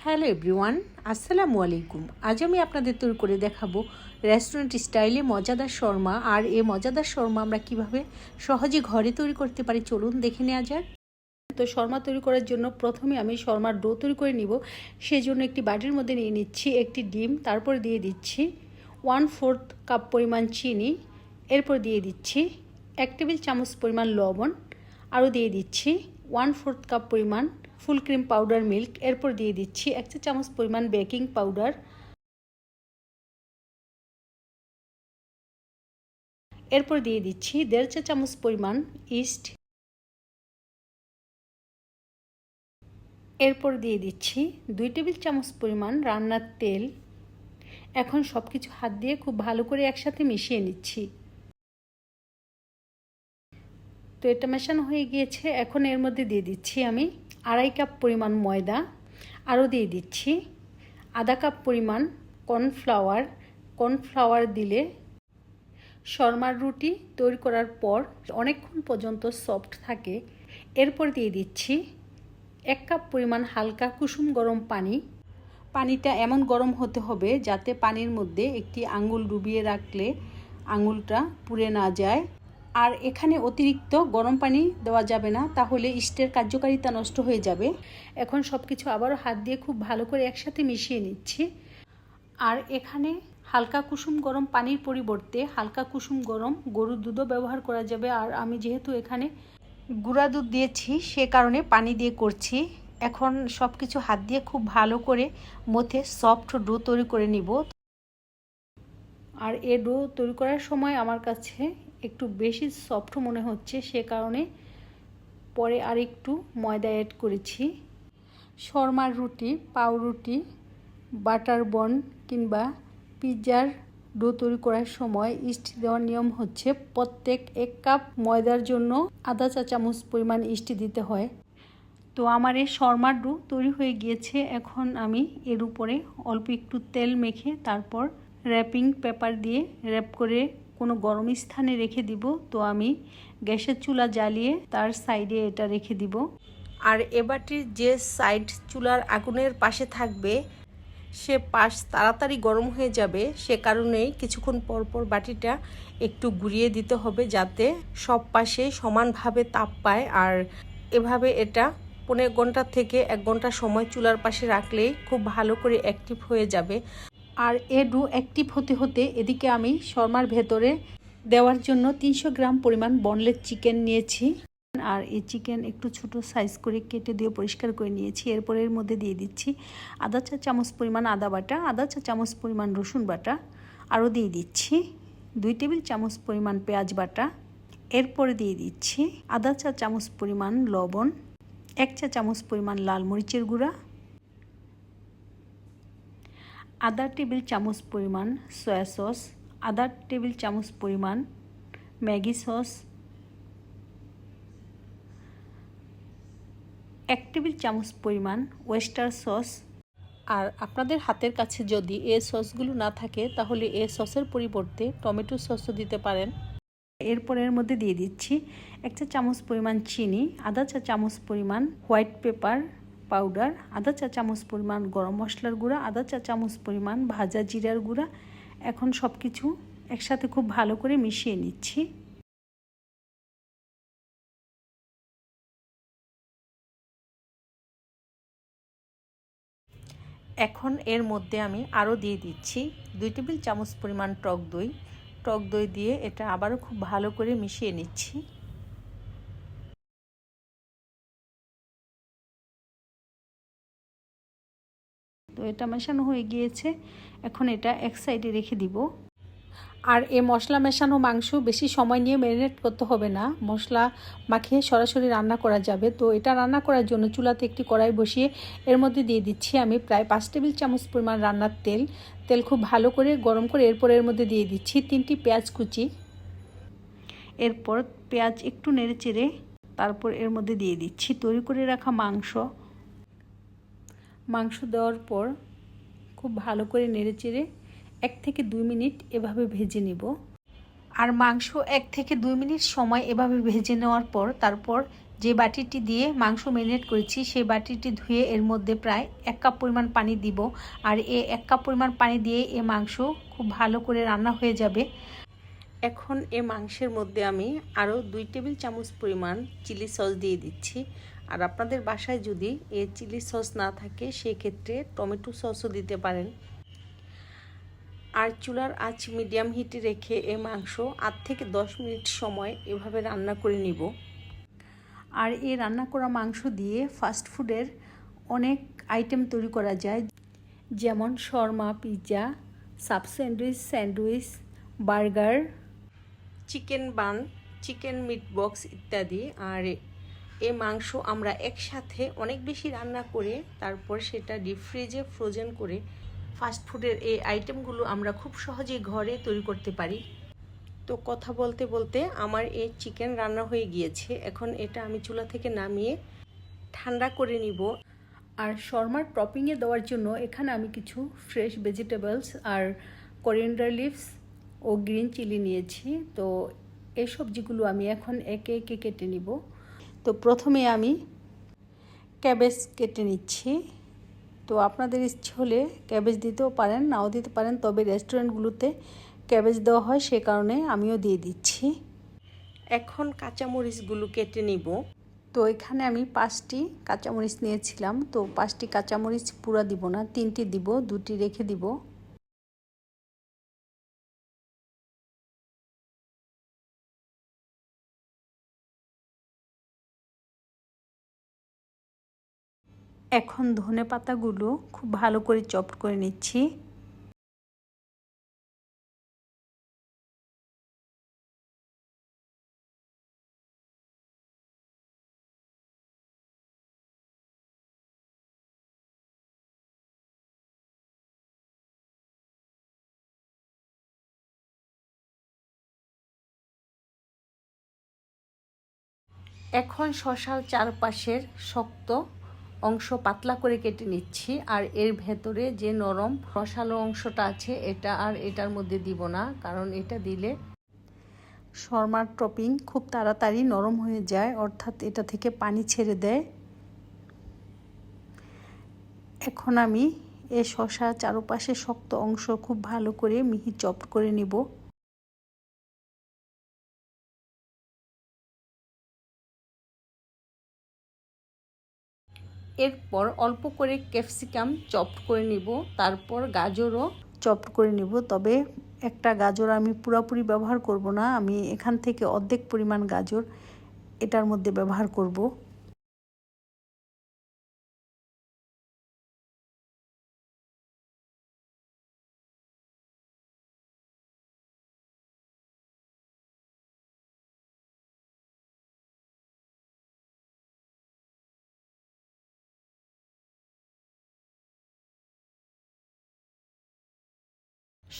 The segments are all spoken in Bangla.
হ্যালো এভরিওয়ান, আসসালামু আলাইকুম। আজ আমি আপনাদের তৈরি করে দেখাবো রেস্টুরেন্ট স্টাইলে মজাদার শর্মা। আর এই মজাদার শর্মা আমরা কিভাবে সহজে ঘরে তৈরি করতে পারি চলুন দেখে নেওয়া যাক। তো শর্মা তৈরি করার জন্য প্রথমে আমি শর্মার ডো তৈরি করে নিব। সেই জন্য একটি বাটির মধ্যে নিয়ে নিচ্ছি একটি ডিম, তারপর দিয়ে দিচ্ছি 1/4 কাপ পরিমাণ চিনি, এরপর দিয়ে দিচ্ছি 1 টেবিল চামচ পরিমাণ লবণ, আরও দিয়ে দিচ্ছি 1/4 কাপ পরিমাণ ফুল ক্রিম পাউডার মিল্ক, এরপর দিয়ে দিচ্ছি 1 চা চামচ পরিমাণ বেকিং পাউডার, এরপর দিয়ে দিচ্ছি 1.5 চা চামচ পরিমাণ ইস্ট, এরপর দিয়ে দিচ্ছি 2 টেবিল চামচ পরিমাণ রান্নার তেল। এখন সব কিছু হাত দিয়ে খুব ভালো করে একসাথে মিশিয়ে নিচ্ছি। তো এটা মেশানো হয়ে গিয়েছে। এখন এর মধ্যে দিয়ে দিচ্ছি আমি 2.5 কাপ পরিমাণ ময়দা, আরও দিয়ে দিচ্ছি আধা কাপ পরিমাণ কর্নফ্লাওয়ার দিলে শর্মার রুটি তৈরি করার পর অনেকক্ষণ পর্যন্ত সফট থাকে। এরপর দিয়ে দিচ্ছি 1 কাপ পরিমাণ হালকা কুসুম গরম পানি। পানিটা এমন গরম হতে হবে যাতে পানির মধ্যে একটি আঙুল ডুবিয়ে রাখলে আঙুলটা পুড়ে না যায়। আর এখানে অতিরিক্ত গরম পানি দেওয়া যাবে না, তাহলে ইস্টের কার্যকারিতা নষ্ট হয়ে যাবে। এখন সব কিছু আবারও হাত দিয়ে খুব ভালো করে একসাথে মিশিয়ে নিচ্ছি। আর এখানে হালকা কুসুম গরম পানির পরিবর্তে হালকা কুসুম গরম গরুর দুধও ব্যবহার করা যাবে। আর আমি যেহেতু এখানে গুঁড়া দুধ দিয়েছি সে কারণে পানি দিয়ে করছি। এখন সব কিছু হাত দিয়ে খুব ভালো করে মথে সফট ডো তৈরি করে নিব। আর এই ডো তৈরি করার সময় আমার কাছে একটু বেশি সফট মনে হচ্ছে, সে কারণে পরে আর একটু ময়দা অ্যাড করেছি। শর্মার রুটি, পাউরুটি, বাটার বন কিংবা পিৎজার ডো তৈরি করার সময় ইস্ট দেওয়ার নিয়ম হচ্ছে প্রত্যেক 1 কাপ ময়দার জন্য আধা চা চামচ পরিমাণ ইস্ট দিতে হয়। তো আমার এই শর্মার ডো তৈরি হয়ে গিয়েছে। এখন আমি এর উপরে অল্প একটু তেল মেখে তারপর র্যাপিং পেপার দিয়ে র্যাপ করে কোনো গরম স্থানে রেখে দিব। তো আমি গ্যাসের চুলা জ্বালিয়ে তার সাইডে এটা রেখে দিব। আর এবারটির যে সাইড চুলার আগুনের পাশে থাকবে সে পাশ তাড়াতাড়ি গরম হয়ে যাবে, সে কারণেই কিছুক্ষণ পরপর বাটিটা একটু ঘুরিয়ে দিতে হবে যাতে সব পাশে সমানভাবে তাপ পায়। আর এভাবে এটা 1.5 ঘন্টা থেকে 1 ঘন্টা সময় চুলার পাশে রাখলেই খুব ভালো করে অ্যাক্টিভ হয়ে যাবে। আর এ ডো অ্যাক্টিভ হতে হতে এদিকে আমি শর্মার ভেতরে দেওয়ার জন্য 300 গ্রাম পরিমাণ বোনলেস চিকেন নিয়েছি। আর এই চিকেন একটু ছোট সাইজ করে কেটে দিয়ে পরিষ্কার করে নিয়েছি। এরপর এর মধ্যে দিয়ে দিচ্ছি আধা চা চামচ পরিমাণ আদা বাটা, আধা চা চামচ পরিমাণ রসুন বাটা, আরও দিয়ে দিচ্ছি 2 টেবিল চামচ পরিমাণ পেঁয়াজ বাটা। এরপরে দিয়ে দিচ্ছি আধা চা চামচ পরিমাণ লবণ, 1 চা চামচ পরিমাণ লাল মরিচের গুঁড়া, আধা টেবিল চামচ পরিমাণ সয়া সস, আধা টেবিল চামচ পরিমাণ ম্যাগি সস, 1 টেবিল চামচ পরিমাণ ওয়েস্টার সস। আর আপনাদের হাতের কাছে যদি এই সসগুলো না থাকে তাহলে এই সসের পরিবর্তে টমেটো সসও দিতে পারেন। এরপর এর মধ্যে দিয়ে দিচ্ছি 1 চা চামচ পরিমাণ চিনি, আধা চা চামচ পরিমাণ হোয়াইট পেপার পাউডার, আধা চা চামচ পরিমাণ গরম মশলার গুঁড়া, আধা চা চামচ পরিমাণ ভাজা জিরার গুঁড়া। এখন সব কিছু একসাথে খুব ভালো করে মিশিয়ে নিচ্ছি। এখন এর মধ্যে আমি আরও দিয়ে দিচ্ছি 2 টেবিল চামচ পরিমাণ টক দই দিয়ে এটা আবারও খুব ভালো করে মিশিয়ে নিচ্ছি। তো এটা মেশানো হয়ে গিয়েছে। এখন এটা এক সাইডে রেখে দিব। আর এই মশলা মেশানো মাংস বেশি সময় নিয়ে ম্যারিনেট করতে হবে না, মশলা মাখিয়ে সরাসরি রান্না করা যাবে। তো এটা রান্না করার জন্য চুলাতে একটি কড়াই বসিয়ে এর মধ্যে দিয়ে দিচ্ছি আমি প্রায় 5 টেবিল চামচ পরিমাণ রান্নার তেল খুব ভালো করে গরম করে এরপর এর মধ্যে দিয়ে দিচ্ছি 3টি পেঁয়াজ কুচি। এরপর পেঁয়াজ একটু নেড়ে চেড়ে তারপর এর মধ্যে দিয়ে দিচ্ছি তৈরি করে রাখা মাংস দেওয়ার পর খুব ভালো করে নেড়ে চেড়ে 1 থেকে 2 মিনিট এভাবে ভেজে নিব। আর মাংস 1 থেকে 2 মিনিট সময় এভাবে ভেজে নেওয়ার পর তারপর যে বাটিটি দিয়ে মাংস ম্যারিনেট করেছি সেই বাটিটি ধুয়ে এর মধ্যে প্রায় 1 কাপ পরিমাণ পানি দিব। আর এই 1 কাপ পরিমাণ পানি দিয়ে এই মাংস খুব ভালো করে রান্না হয়ে যাবে। এখন এই মাংসের মধ্যে আমি আরও 2 টেবিল চামচ পরিমাণ চিলি সস দিয়ে দিচ্ছি। আর আপনাদের বাসায় যদি এই চিলি সস না থাকে সেক্ষেত্রে টমেটো সসও দিতে পারেন। আর চুলার আঁচ মিডিয়াম হিটে রেখে এই মাংস 8 থেকে 10 মিনিট সময় এভাবে রান্না করে নিব। আর এই রান্না করা মাংস দিয়ে ফাস্ট ফুডের অনেক আইটেম তৈরি করা যায়, যেমন শর্মা, pizza, sub sandwich, burger, chicken bun, chicken meat box ইত্যাদি। আর এই মাংস আমরা একসাথে অনেক বেশি রান্না করে তারপর সেটা ডিপ ফ্রিজে ফ্রোজেন করে ফাস্ট ফুডের এই আইটেমগুলো আমরা খুব সহজেই ঘরে তৈরি করতে পারি। তো কথা বলতে বলতে আমার এই চিকেন রান্না হয়ে গিয়েছে। এখন এটা আমি চুলা থেকে নামিয়ে ঠান্ডা করে নিব। আর শর্মার টপিংয়ে দেওয়ার জন্য এখানে আমি কিছু ফ্রেশ ভেজিটেবলস আর কোরিয়ান্ডার লিভস ও গ্রিন চিলি নিয়েছি। তো এই সবজিগুলো আমি এখন একে একে কেটে নিব। তো প্রথমে আমি ক্যাবেজ কেটে নিচ্ছি। তো আপনাদের ইচ্ছে হলে ক্যাবেজ দিতেও পারেন, নাও দিতে পারেন, তবে রেস্টুরেন্টগুলোতে ক্যাবেজ দেওয়া হয় সে কারণে আমিও দিয়ে দিচ্ছি। এখন কাঁচামরিচগুলো কেটে নিব। তো এখানে আমি 5টি কাঁচামরিচ নিয়েছিলাম। তো 5টি কাঁচামরিচ পুরা দিব না, 3টি দিব, 2টি রেখে দিব। এখন ধনেপাতাগুলো খুব ভালো করে চপ করে নিচ্ছি। এখন শসার চারপাশের শক্ত অংশ পাতলা করে কেটে নিচ্ছি। আর এর ভেতরে যে নরম রসালো অংশটা আছে এটা আর এটার মধ্যে দিব না, কারণ এটা দিলে শর্মার টপিং খুব তাড়াতাড়ি নরম হয়ে যায়, অর্থাৎ এটা থেকে পানি ছেড়ে দেয়। এখন আমি এই শসা চারপাশে শক্ত অংশ খুব ভালো করে মিহি চপ করে নিব। এরপর অল্প করে ক্যাপসিকাম চপড করে নিব, তারপর গাজরও চপড করে নিব। তবে একটা গাজর আমি পুরোপুরি ব্যবহার করব না, আমি এখান থেকে অর্ধেক পরিমাণ গাজর এটার মধ্যে ব্যবহার করব।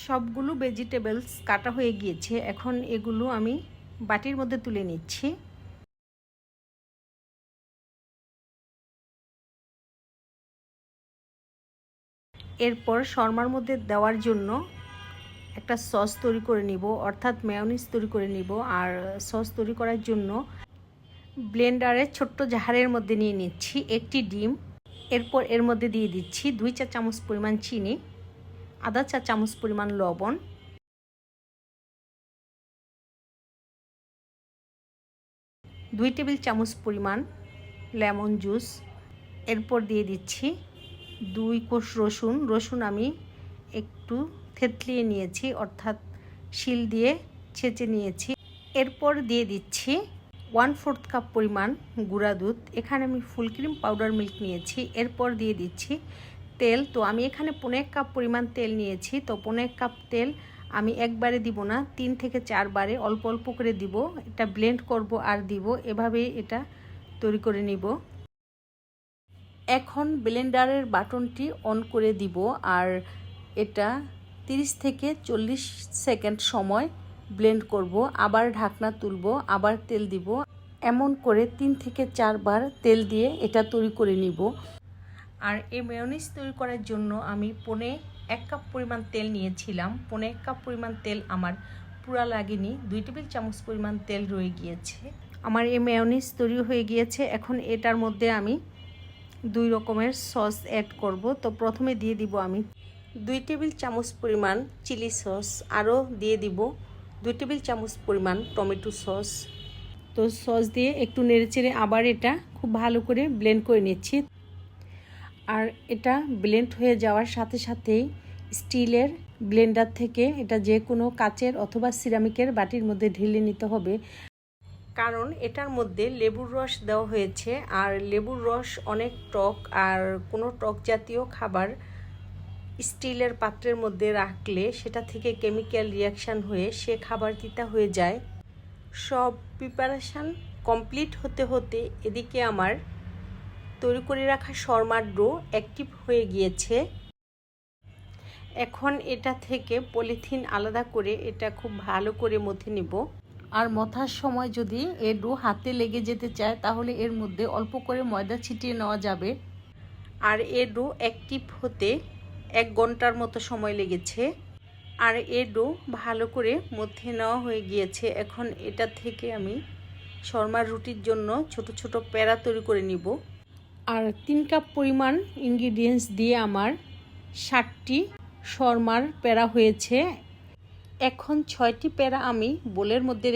সবগুলো ভেজিটেবলস কাটা হয়ে গিয়েছে। এখন এগুলো আমি বাটির মধ্যে তুলে নিচ্ছি। এরপর শর্মার মধ্যে দেওয়ার জন্য একটা সস তৈরি করে নিব, অর্থাৎ মেয়োনিজ তৈরি করে নিব। আর সস তৈরি করার জন্য ব্লেন্ডারে ছোট্ট জারের মধ্যে নিয়ে নিচ্ছি 1টি ডিম। এরপর এর মধ্যে দিয়ে দিচ্ছি 2 চা চামচ পরিমাণ চিনি, আধা চা চামচ পরিমাণ লবণ, 2 টেবিল চামচ পরিমাণ লেমন জুস। এরপর দিয়ে দিচ্ছি 2 কোষ রসুন আমি একটু থেতলিয়ে নিয়েছি, অর্থাৎ শিল দিয়ে ছেঁচে নিয়েছি। এরপর দিয়ে দিচ্ছি 1/4 কাপ পরিমাণ গুঁড়া দুধ। এখানে আমি ফুল ক্রিম পাউডার মিল্ক নিয়েছি। এরপর দিয়ে দিচ্ছি তেল। তো আমি এখানে 1.5 কাপ পরিমাণ তেল নিয়েছি। তো 1.5 কাপ তেল আমি একবারে দিব না, 3 থেকে 4 বারে অল্প অল্প করে দিব। এটা ব্লেন্ড করব আর দিব, এভাবেই এটা তৈরি করে নিব। এখন ব্লেন্ডারের বাটনটি অন করে দিব আর এটা 30 থেকে 40 সেকেন্ড সময় ব্লেন্ড করব। আবার ঢাকনা তুলব, আবার তেল দিব, এমন করে 3 থেকে 4 বার তেল দিয়ে এটা তৈরি করে নিব। আর এই মেয়োনিজ তৈরি করার জন্য আমি 1 কাপ পরিমাণ তেল নিয়েছিলাম। 1 কাপ পরিমাণ তেল আমার পুরা লাগেনি, 2 টেবিল চামচ পরিমাণ তেল রয়ে গিয়েছে। আমার এই মেয়োনিজ তৈরি হয়ে গিয়েছে। এখন এটার মধ্যে আমি 2 রকমের সস অ্যাড করব। তো প্রথমে দিয়ে দিব আমি 2 টেবিল চামচ পরিমাণ চিলি সস, আরও দিয়ে দিব 2 টেবিল চামচ পরিমাণ টমেটো সস। তো সস দিয়ে একটু নেড়েচেড়ে আবার এটা খুব ভালো করে ব্লেন্ড করে নিচ্ছি। আর এটা ব্লেন্ড হয়ে যাওয়ার সাথে সাথেই স্টিলের ব্লেন্ডার থেকে এটা যে কোনো কাচের অথবা সিরামিকের বাটির মধ্যে ঢেলে নিতে হবে, কারণ এটার মধ্যে লেবুর রস দেওয়া হয়েছে। আর লেবুর রস অনেক টক, আর কোনো টক জাতীয় খাবার স্টিলের পাত্রের মধ্যে রাখলে সেটা থেকে কেমিক্যাল রিয়াকশান হয়ে সে খাবার তিতা হয়ে যায়। সব প্রিপারেশান কমপ্লিট হতে হতে এদিকে আমার তৈরি করে রাখা শর্মার ডো অ্যাক্টিভ হয়ে গিয়েছে। এখন এটা থেকে পলিথিন আলাদা করে এটা খুব ভালো করে মথে নিব। আর মথার সময় যদি এর ডো হাতে লেগে যেতে চায় তাহলে এর মধ্যে অল্প করে ময়দা ছিটিয়ে নেওয়া যাবে। আর এর ডো অ্যাক্টিভ হতে 1 ঘন্টার মতো সময় লেগেছে। আর এর ডো ভালো করে মথে নেওয়া হয়ে গিয়েছে। এখন এটা থেকে আমি শর্মার রুটির জন্য ছোট ছোট প্যারা তৈরি করে নিব। আর 3 কাপ পরিমাণ ইনগ্রিডিয়েন্টস দিয়ে আমার 60টি শর্মার প্যারা হয়েছে। এখন 6টি প্যারা আমি বোলের মধ্যে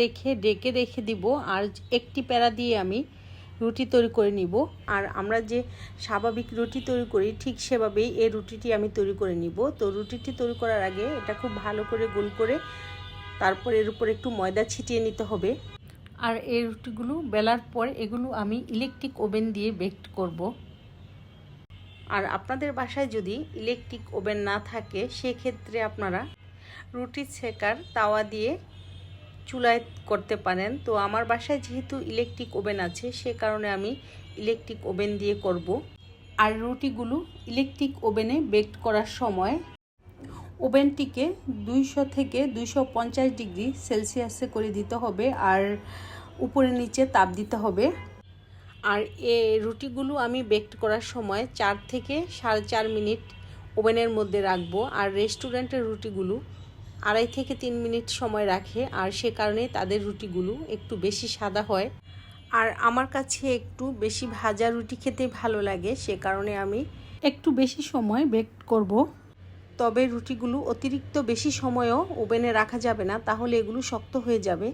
ডেকে রেখে দিব। আর একটি প্যারা দিয়ে আমি রুটি তৈরি করে নিব। আর আমরা যে স্বাভাবিক রুটি তৈরি করি ঠিক সেভাবেই এই রুটিটি আমি তৈরি করে নিব। তো রুটিটি তৈরি করার আগে এটা খুব ভালো করে গোল করে তারপর এর উপর একটু ময়দা ছিটিয়ে নিতে হবে। আর এই রুটিগুলো বেলার পর এগুলো আমি ইলেকট্রিক ওভেন দিয়ে বেক করব। আর আপনাদের বাসায় যদি ইলেকট্রিক ওভেন না থাকে সেক্ষেত্রে আপনারা রুটি সেকার তাওয়া দিয়ে চুলায় করতে পারেন। তো আমার বাসায় যেহেতু ইলেকট্রিক ওভেন আছে সে কারণে আমি ইলেকট্রিক ওভেন দিয়ে করব। আর রুটিগুলো ইলেকট্রিক ওভেনে বেক করার সময় ওভেনটিকে 200 থেকে 250 ডিগ্রি সেলসিয়াসে করে দিতে হবে। আর উপরে নিচে তাপ দিতে হবে। আর এই রুটিগুলো আমি বেক করার সময় 4 থেকে 4.5 মিনিট ওভেনের মধ্যে রাখবো। আর রেস্টুরেন্টের রুটিগুলো 2.5 থেকে 3 মিনিট সময় রাখে। আর সে কারণে তাদের রুটিগুলো একটু বেশি সাদা হয়। আর আমার কাছে একটু বেশি ভাজা রুটি খেতে ভালো লাগে, সে কারণে আমি একটু বেশি সময় বেক করব। তবে রুটিগুলো অতিরিক্ত বেশি সময়ও ওভেনে রাখা যাবে না, তাহলে এগুলো শক্ত হয়ে যাবে।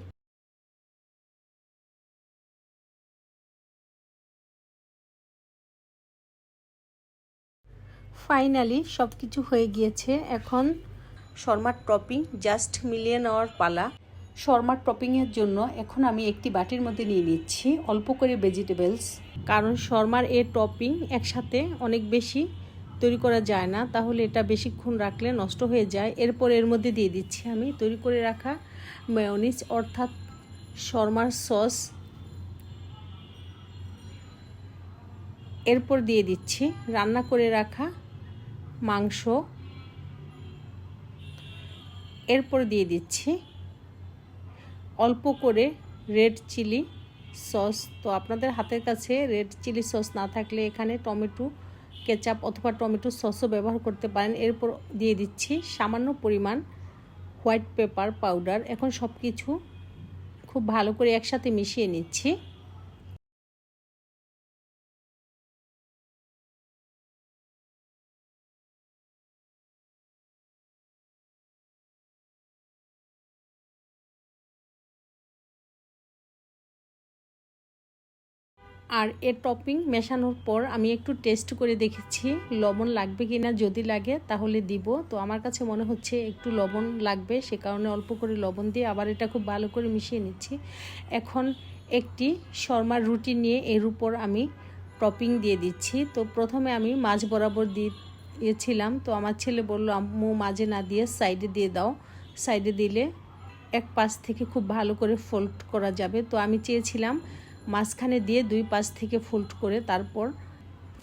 ফাইনালি সব কিছু হয়ে গিয়েছে। এখন শর্মার টপিং জাস্ট মিলিয়ে নেওয়ার পালা। শর্মার টপিংয়ের জন্য এখন আমি একটি বাটির মধ্যে নিয়ে নিচ্ছি অল্প করে ভেজিটেবলস, কারণ শর্মার এই টপিং একসাথে অনেক বেশি তৈরি করা যায় না, তাহলে এটা বেশিক্ষণ রাখলে নষ্ট হয়ে যায়। এরপর এর মধ্যে দিয়ে দিচ্ছি আমি তৈরি করে রাখা মেয়োনিজ অর্থাৎ শর্মার সস। এরপর দিয়ে দিচ্ছি রান্না করে রাখা মাংস। এরপর দিয়ে দিচ্ছি অল্প করে রেড চিলি সস। তো আপনাদের হাতের কাছে রেড চিলি সস না থাকলে এখানে টমেটো কেচাপ অথবা টমেটো সসও ব্যবহার করতে পারেন। এরপর দিয়ে দিচ্ছি সামান্য পরিমাণ হোয়াইট পেপার পাউডার। এখন সব কিছু খুব ভালো করে একসাথে মিশিয়ে নিচ্ছি। আর এর টপিং মেশানোর পর আমি একটু টেস্ট করে দেখেছি লবণ লাগবে কি না, যদি লাগে তাহলে দিব। তো আমার কাছে মনে হচ্ছে একটু লবণ লাগবে, সে কারণে অল্প করে লবণ দিয়ে আবার এটা খুব ভালো করে মিশিয়ে নিচ্ছি। এখন একটি শর্মার রুটি নিয়ে এর উপর আমি টপিং দিয়ে দিচ্ছি। তো প্রথমে আমি মাঝ বরাবর দিয়েছিলাম, তো আমার ছেলে বলল আম্মু মাঝে না দিয়ে সাইডে দিয়ে দাও, সাইডে দিলে এক পাশ থেকে খুব ভালো করে ফোল্ড করা যাবে। তো আমি চেয়েছিলাম মাঝখানে দিয়ে 2 পাশ থেকে ফোল্ড করে তারপর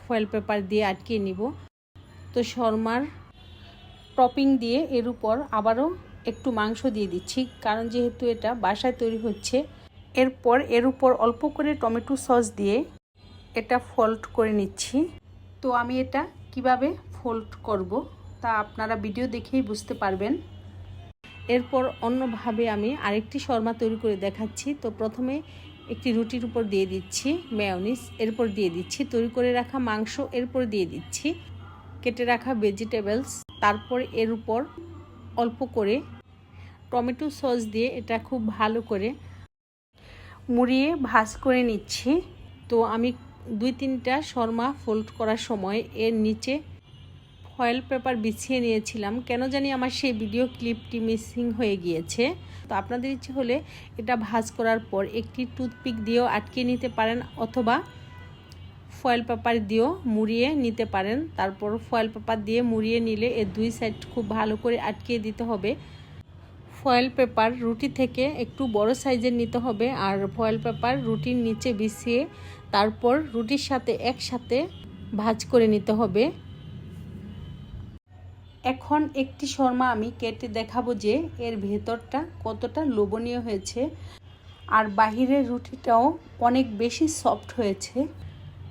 ফয়েল পেপার দিয়ে আটকিয়ে নিব। তো শর্মার টপিং দিয়ে এর উপর আবারও একটু মাংস দিয়ে দিচ্ছি, কারণ যেহেতু এটা বাসায় তৈরি হচ্ছে। এরপর এর উপর অল্প করে টমেটো সস দিয়ে এটা ফোল্ড করে নিচ্ছি। তো আমি এটা কিভাবে ফোল্ড করব তা আপনারা ভিডিও দেখেই বুঝতে পারবেন। এরপর অন্যভাবে আমি আরেকটি শর্মা তৈরি করে দেখাচ্ছি। তো প্রথমে একটি রুটির উপর দিয়ে দিচ্ছি মেয়োনিজ, এরপর দিয়ে দিচ্ছি তৈরি করে রাখা মাংস, এরপর দিয়ে দিচ্ছি কেটে রাখা ভেজিটেবলস, তারপর এর উপর অল্প করে টমেটো সস দিয়ে এটা খুব ভালো করে মুড়িয়ে ভাজ করে নিচ্ছি। তো আমি 2-3টা শর্মা ফোল্ড করার সময় এর নিচে ফয়েল পেপার বিছিয়ে নিয়েছিলাম, কেন জানি আমার সেই ভিডিও ক্লিপটি মিসিং হয়ে গিয়েছে। তো আপনাদের ইচ্ছে হলে এটা ভাজ করার পর একটি টুথপিক দিয়েও আটকে নিতে পারেন অথবা ফয়েল পেপার দিয়েও মুড়িয়ে নিতে পারেন। তারপর ফয়েল পেপার দিয়ে মুড়িয়ে নিলে এর 2 সাইড খুব ভালো করে আটকিয়ে দিতে হবে। ফয়েল পেপার রুটি থেকে একটু বড় সাইজের নিতে হবে, আর ফয়েল পেপার রুটির নিচে বিছিয়ে তারপর রুটির সাথে একসাথে ভাজ করে নিতে হবে। এখন একটি শর্মা আমি কেটে দেখাবো যে এর ভেতরটা কতটা লোভনীয় হয়েছে, আর বাহিরের রুটিটাও অনেক বেশি সফট হয়েছে।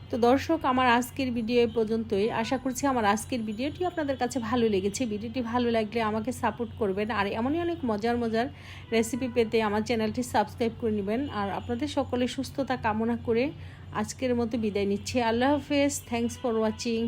তো দর্শক, আমার আজকের ভিডিও এই পর্যন্তই। আশা করছি আমার আজকের ভিডিওটি আপনাদের কাছে ভালো লেগেছে। ভিডিওটি ভালো লাগলে আমাকে সাপোর্ট করবেন, আর এমনই অনেক মজার মজার রেসিপি পেতে আমার চ্যানেলটি সাবস্ক্রাইব করে নেবেন। আর আপনাদের সকলে সুস্থতা কামনা করে আজকের মতো বিদায় নিচ্ছি। আল্লাহ হাফেজ। Thanks for watching.